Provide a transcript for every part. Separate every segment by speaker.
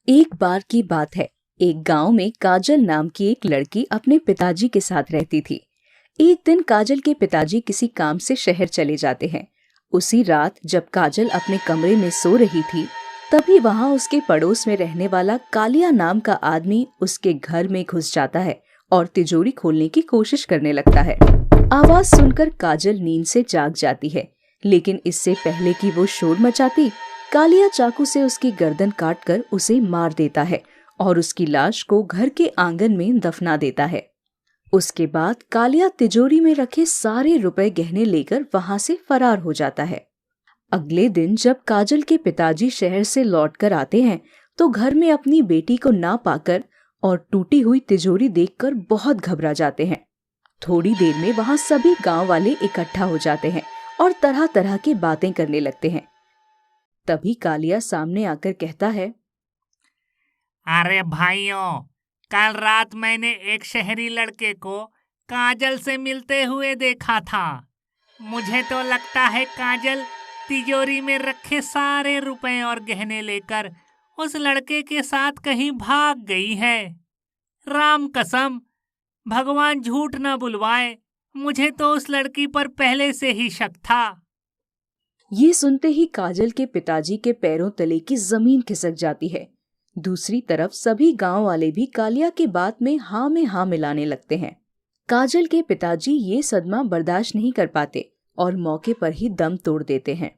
Speaker 1: एक बार की बात है। एक गांव में काजल नाम की एक लड़की अपने पिताजी के साथ रहती थी। एक दिन काजल के पिताजी किसी काम से शहर चले जाते हैं। उसी रात जब काजल अपने कमरे में सो रही थी, तभी वहां उसके पड़ोस में रहने वाला कालिया नाम का आदमी उसके घर में घुस जाता है और तिजोरी खोलने की कोशिश करने लगता है। आवाज सुनकर काजल नींद से जाग जाती है, लेकिन इससे पहले कि वो शोर मचाती, कालिया चाकू से उसकी गर्दन काटकर उसे मार देता है और उसकी लाश को घर के आंगन में दफना देता है। उसके बाद कालिया तिजोरी में रखे सारे रुपए गहने लेकर वहां से फरार हो जाता है। अगले दिन जब काजल के पिताजी शहर से लौटकर आते हैं, तो घर में अपनी बेटी को ना पाकर और टूटी हुई तिजोरी देखकर बहुत घबरा जाते हैं। थोड़ी देर में वहां सभी गांव वाले इकट्ठा हो जाते हैं और तरह तरह की बातें करने लगते हैं। तभी कालिया सामने आकर कहता है,
Speaker 2: अरे भाइयों, कल रात मैंने एक शहरी लड़के को काजल से मिलते हुए देखा था। मुझे तो लगता है काजल तिजोरी में रखे सारे रुपए और गहने लेकर उस लड़के के साथ कहीं भाग गई है। राम कसम, भगवान झूठ न बुलवाए, मुझे तो उस लड़की पर पहले से ही शक था।
Speaker 1: ये सुनते ही काजल के पिताजी के पैरों तले की जमीन खिसक जाती है। दूसरी तरफ सभी गांव वाले भी कालिया की बात में हाँ मिलाने लगते हैं। काजल के पिताजी ये सदमा बर्दाश्त नहीं कर पाते और मौके पर ही दम तोड़ देते हैं।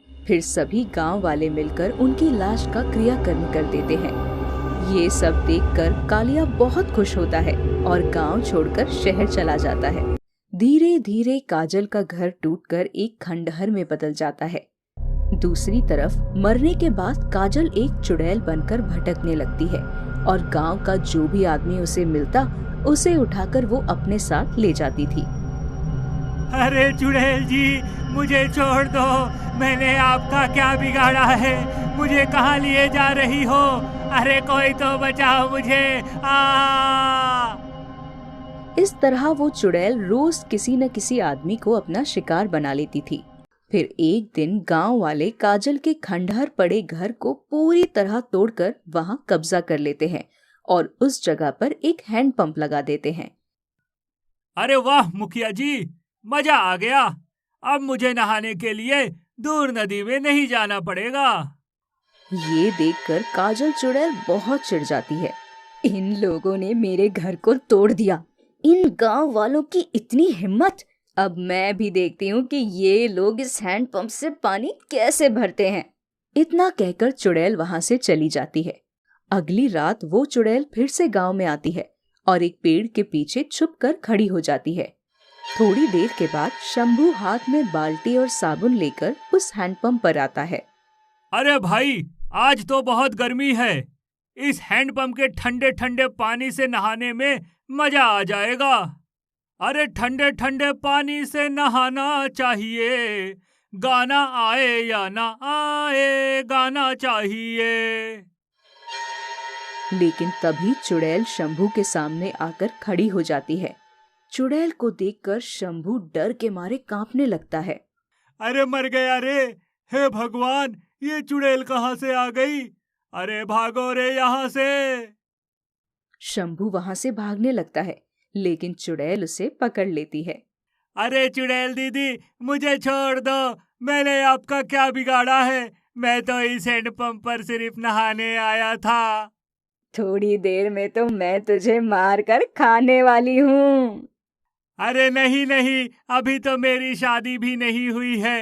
Speaker 1: फिर सभी गांव वाले मिलकर उनकी लाश का क्रियाकर्म कर देते हैं। ये सब देखकर कालिया बहुत खुश होता है और गांव छोड़कर शहर चला जाता है। धीरे धीरे काजल का घर टूटकर एक खंडहर में बदल जाता है। दूसरी तरफ मरने के बाद काजल एक चुड़ैल बनकर भटकने लगती है और गांव का जो भी आदमी उसे मिलता, उसे उठाकर वो अपने साथ ले जाती थी।
Speaker 2: अरे चुड़ैल जी, मुझे छोड़ दो, मैंने आपका क्या बिगाड़ा है? मुझे कहाँ लिए जा रही हो? अरे कोई तो बचाओ मुझे।
Speaker 1: इस तरह वो चुड़ैल रोज किसी न किसी आदमी को अपना शिकार बना लेती थी। फिर एक दिन गांव वाले काजल के खंडहर पड़े घर को पूरी तरह तोड़कर वहां कब्जा कर लेते हैं और उस जगह पर एक हैंडपंप लगा देते हैं।
Speaker 2: अरे वाह मुखिया जी, मजा आ गया। अब मुझे नहाने के लिए दूर नदी में नहीं जाना पड़ेगा।
Speaker 1: ये देखकर काजल चुड़ैल बहुत चिढ़ जाती है। इन लोगों ने मेरे घर को तोड़ दिया, इन गांव वालों की इतनी हिम्मत! अब मैं भी देखती हूँ कि ये लोग इस हैंडपंप से पानी कैसे भरते हैं। इतना कहकर चुड़ैल वहां से चली जाती है। अगली रात वो चुड़ैल फिर से गांव में आती है और एक पेड़ के पीछे छुपकर खड़ी हो जाती है। थोड़ी देर के बाद शंभू हाथ में बाल्टी और साबुन लेकर उस हैंडपंप पर आता है।
Speaker 2: अरे भाई, आज तो बहुत गर्मी है। इस हैंडपंप के ठंडे ठंडे पानी से नहाने में मजा आ जाएगा। अरे ठंडे ठंडे पानी से नहाना चाहिए, गाना आए या ना आए, गाना चाहिए।
Speaker 1: लेकिन तभी चुड़ैल शंभू के सामने आकर खड़ी हो जाती है। चुड़ैल को देखकर शंभू डर के मारे कांपने लगता है।
Speaker 2: अरे मर गया रे! हे भगवान, ये चुड़ैल कहाँ से आ गई? अरे भागो रे यहाँ से!
Speaker 1: शंभू वहां से भागने लगता है, लेकिन चुड़ैल उसे पकड़ लेती है।
Speaker 2: अरे चुड़ैल दीदी, मुझे छोड़ दो, मैंने आपका क्या बिगाड़ा है? मैं तो इस हैंडपंप पर सिर्फ नहाने आया था।
Speaker 1: थोड़ी देर में तो मैं तुझे मार कर खाने वाली हूँ।
Speaker 2: अरे नहीं नहीं, अभी तो मेरी शादी भी नहीं हुई है।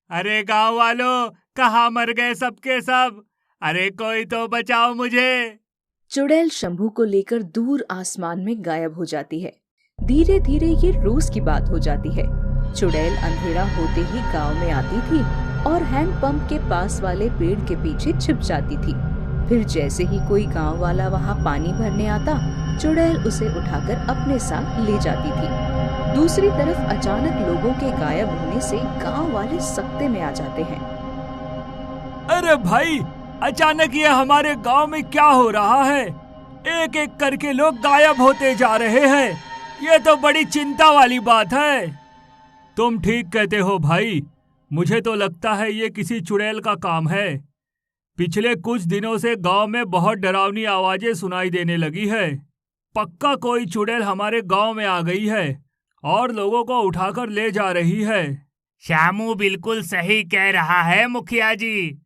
Speaker 2: अरे गांव वालों, कहाँ मर गए सबके सब? अरे कोई तो बचाओ मुझे।
Speaker 1: चुड़ैल शंभू को लेकर दूर आसमान में गायब हो जाती है। धीरे धीरे ये रोज की बात हो जाती है। चुड़ैल अंधेरा होते ही गांव में आती थी और हैंडपंप के पास वाले पेड़ के पीछे छिप जाती थी। फिर जैसे ही कोई गांव वाला वहां पानी भरने आता, चुड़ैल उसे उठाकर अपने साथ ले जाती थी। दूसरी तरफ अचानक लोगों के गायब होने से गांव वाले सकते में आ जाते हैं।
Speaker 2: अरे भाई, अचानक ये हमारे गांव में क्या हो रहा है? एक एक करके लोग गायब होते जा रहे हैं। ये तो बड़ी चिंता वाली बात है। तुम ठीक कहते हो भाई, मुझे तो लगता है ये किसी चुड़ैल का काम है।
Speaker 3: पिछले कुछ दिनों से गांव में बहुत डरावनी आवाजें सुनाई देने लगी है। पक्का कोई चुड़ैल हमारे गांव में आ गई है और लोगों को उठाकर ले जा रही है।
Speaker 2: श्यामू बिल्कुल सही कह रहा है मुखिया जी।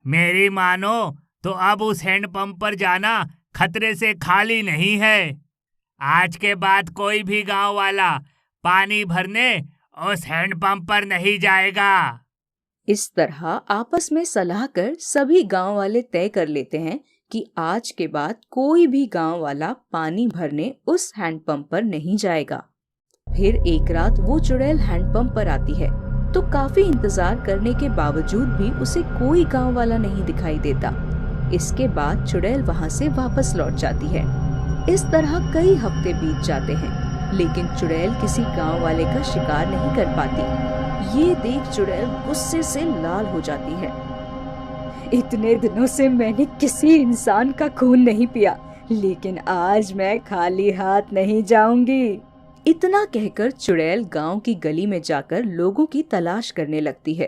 Speaker 2: मेरी मानो तो अब उस हैंडपंप पर जाना खतरे से खाली नहीं है। आज के बाद कोई भी गांव वाला पानी भरने उस हैंडपंप पर नहीं जाएगा।
Speaker 1: इस तरह आपस में सलाह कर सभी गांव वाले तय कर लेते हैं कि आज के बाद कोई भी गांव वाला पानी भरने उस हैंडपंप पर नहीं जाएगा। फिर एक रात वो चुड़ैल हैंडपंप पर आती है तो काफी इंतजार करने के बावजूद भी उसे कोई गांव वाला नहीं दिखाई देता। इसके बाद चुड़ैल वहां से वापस लौट जाती है। इस तरह कई हफ्ते बीत जाते हैं, लेकिन चुड़ैल किसी गांव वाले का शिकार नहीं कर पाती। ये देख चुड़ैल गुस्से से लाल हो जाती है। इतने दिनों से मैंने किसी इंसान का खून नहीं पिया, लेकिन आज मैं खाली हाथ नहीं जाऊंगी। इतना कहकर चुड़ैल गांव की गली में जाकर लोगों की तलाश करने लगती है।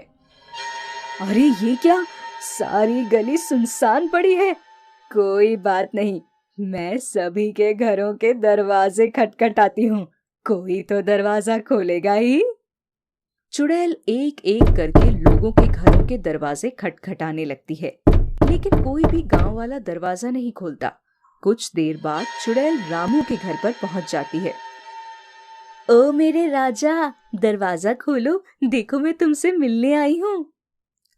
Speaker 1: अरे ये क्या, सारी गली सुनसान पड़ी है। कोई बात नहीं, मैं सभी के घरों के दरवाजे खटखटाती हूँ, कोई तो दरवाजा खोलेगा ही। चुड़ैल एक एक करके लोगों के घरों के दरवाजे खटखटाने लगती है, लेकिन कोई भी गांव वाला दरवाजा नहीं खोलता। कुछ देर बाद चुड़ैल रामू के घर पर पहुंच जाती है। ओ मेरे राजा, दरवाजा खोलो, देखो मैं तुमसे मिलने आई हूँ।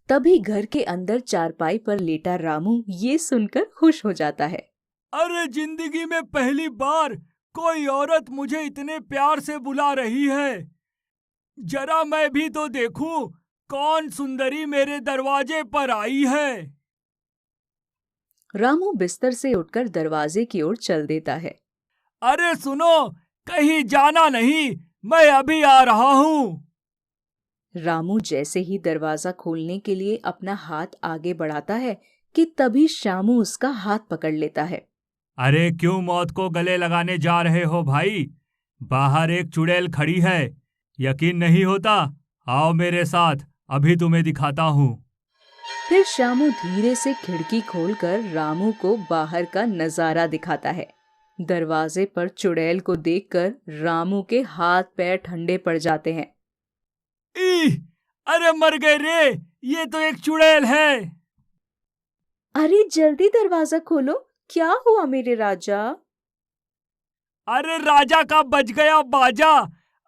Speaker 1: तभी घर के अंदर चारपाई पर लेटा रामू ये सुनकर खुश हो जाता है।
Speaker 3: अरे जिंदगी में पहली बार कोई औरत मुझे इतने प्यार से बुला रही है। जरा मैं भी तो देखूं कौन सुंदरी मेरे दरवाजे पर आई है।
Speaker 1: रामू बिस्तर से उठकर दरवाजे की ओर चल देता है।
Speaker 3: अरे सुनो, कहीं जाना नहीं, मैं अभी आ रहा हूँ।
Speaker 1: रामू जैसे ही दरवाजा खोलने के लिए अपना हाथ आगे बढ़ाता है कि तभी श्यामू उसका हाथ पकड़ लेता है।
Speaker 3: अरे क्यों मौत को गले लगाने जा रहे हो भाई? बाहर एक चुड़ैल खड़ी है, यकीन नहीं होता? आओ मेरे साथ, अभी तुम्हें दिखाता हूँ।
Speaker 1: फिर श्यामू धीरे से खिड़की खोलकर रामू को बाहर का नजारा दिखाता है। दरवाजे पर चुड़ैल को देखकर रामू के हाथ पैर ठंडे पड़ जाते हैं।
Speaker 3: अरे मर गए रे, ये तो एक चुड़ैल है।
Speaker 1: अरे जल्दी दरवाजा खोलो, क्या हुआ मेरे राजा?
Speaker 3: अरे राजा का बज गया बाजा।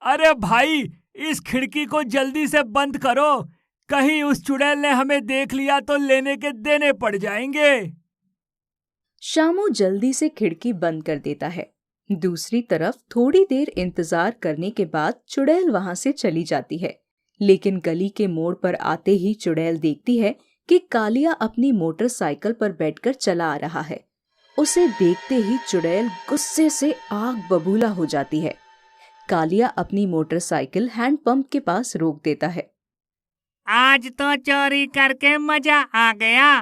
Speaker 3: अरे भाई, इस खिड़की को जल्दी से बंद करो, कहीं उस चुड़ैल ने हमें देख लिया तो लेने के देने पड़ जाएंगे।
Speaker 1: श्यामू जल्दी से खिड़की बंद कर देता है। दूसरी तरफ थोड़ी देर इंतजार करने के बाद चुड़ैल वहां से चली जाती है, लेकिन गली के मोड़ पर आते ही चुड़ैल देखती है कि कालिया अपनी मोटरसाइकिल पर बैठकर चला आ रहा है। उसे देखते ही चुड़ैल गुस्से से आग बबूला हो जाती है। कालिया अपनी मोटरसाइकिल हैंडपंप के पास रोक देता है।
Speaker 2: आज तो चोरी करके मजा आ गया।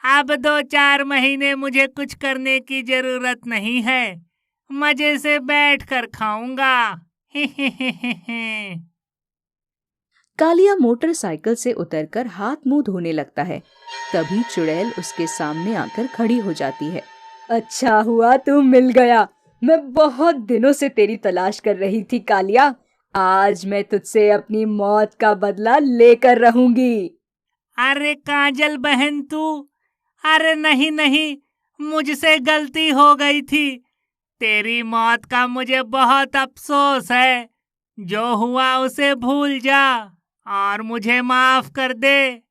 Speaker 2: अब 2-4 महीने मुझे कुछ करने की जरूरत नहीं है, मजे से बैठकर खाऊंगा।
Speaker 1: कालिया मोटरसाइकिल से उतरकर हाथ मुंह धोने लगता है। तभी चुड़ैल उसके सामने आकर खड़ी हो जाती है। अच्छा हुआ तू मिल गया, मैं बहुत दिनों से तेरी तलाश कर रही थी कालिया। आज मैं तुझसे अपनी मौत का बदला लेकर रहूंगी।
Speaker 2: अरे काजल बहन तू, अरे नहीं नहीं, मुझसे गलती हो गई थी। तेरी मौत का मुझे बहुत अफसोस है। जो हुआ उसे भूल जा और मुझे माफ कर दे।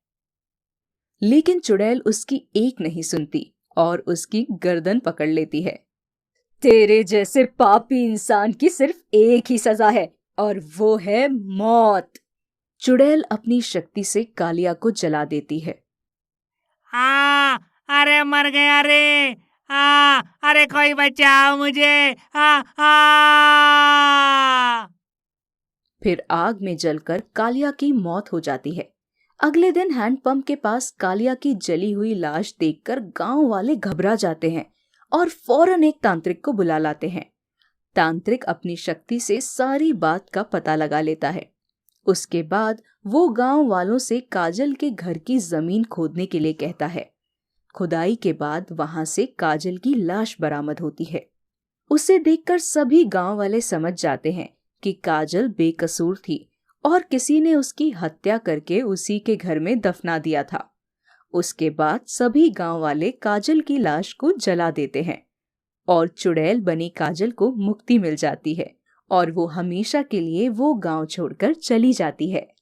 Speaker 1: लेकिन चुड़ैल उसकी एक नहीं सुनती और उसकी गर्दन पकड़ लेती है। तेरे जैसे पापी इंसान की सिर्फ एक ही सजा है और वो है मौत। चुड़ैल अपनी शक्ति से कालिया को जला देती है।
Speaker 2: अरे मर गया रे। अरे कोई बचाओ मुझे।
Speaker 1: फिर आग में जलकर कालिया की मौत हो जाती है। अगले दिन हैंडपंप के पास कालिया की जली हुई लाश देखकर गांव वाले घबरा जाते हैं और फौरन एक तांत्रिक को बुला लाते हैं। तांत्रिक अपनी शक्ति से सारी बात का पता लगा लेता है। उसके बाद वो गांव वालों से काजल के घर की जमीन खोदने के लिए कहता है खुदाई के बाद वहां से काजल की लाश बरामद होती है। उसे देखकर सभी गांव वाले समझ जाते हैं कि काजल बेकसूर थी और किसी ने उसकी हत्या करके उसी के घर में दफना दिया था। उसके बाद सभी गांव वाले काजल की लाश को जला देते हैं और चुड़ैल बनी काजल को मुक्ति मिल जाती है और वो हमेशा के लिए वो गांव छोड़कर चली जाती है।